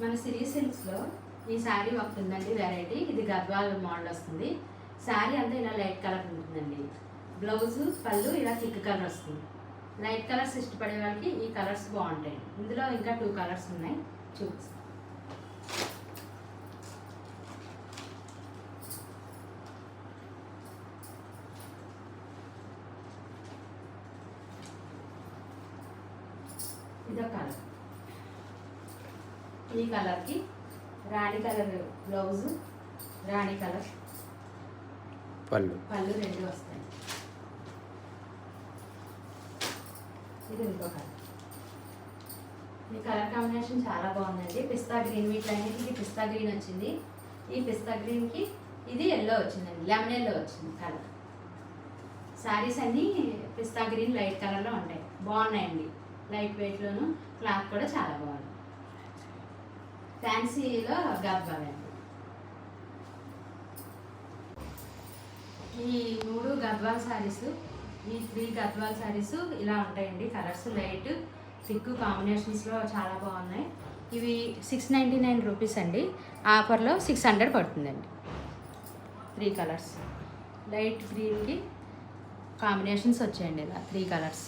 మన సిరీ సిల్క్స్లో ఈ శారీ ఒకటి ఉందండి వెరైటీ. ఇది గద్వాల్ మోడల్ వస్తుంది. శారీ అంతా ఇలా లైట్ కలర్ ఉంటుందండి. బ్లౌజు పళ్ళు ఇలా థిక్ కలర్ వస్తుంది. లైట్ కలర్స్ ఇష్టపడే వాళ్ళకి ఈ కలర్స్ బాగుంటాయి. ఇందులో ఇంకా 2 కలర్స్ ఉన్నాయి, చూపిస్తాను. ఇదో కలర్. ఈ కలర్కి రాణి కలర్ బ్లౌజు, రాణి కలర్ పళ్ళు 2 వస్తాయి. ఇది ఇంకో కలర్. ఈ కలర్ కాంబినేషన్ చాలా బాగుందండి. పిస్తా గ్రీన్, వీటిలన్నిటికి పిస్తా గ్రీన్ వచ్చింది. ఈ పిస్తా గ్రీన్కి ఇది ఎల్లో వచ్చిందండి, లెమన్ ఎల్లో వచ్చింది కలర్. శారీస్ అన్నీ పిస్తా గ్రీన్ లైట్ కలర్లో ఉంటాయి, బాగున్నాయండి. లైట్ వెయిట్లోను, క్లాత్ కూడా చాలా బాగుంది. ఫ్యాన్సీలో గద్వాల్ అండి. ఈ 3 గద్వాల్ శారీస్, ఈ 3 గద్వాల్ శారీస్ ఇలా ఉంటాయండి. కలర్స్ లైట్ థిక్ కాంబినేషన్స్లో చాలా బాగున్నాయి. ఇవి 699 రూపీస్ అండి. ఆఫర్లో 600 పడుతుందండి. 3 కలర్స్ లైట్ గ్రీన్కి కాంబినేషన్స్ వచ్చాయండి ఇలా 3 కలర్స్.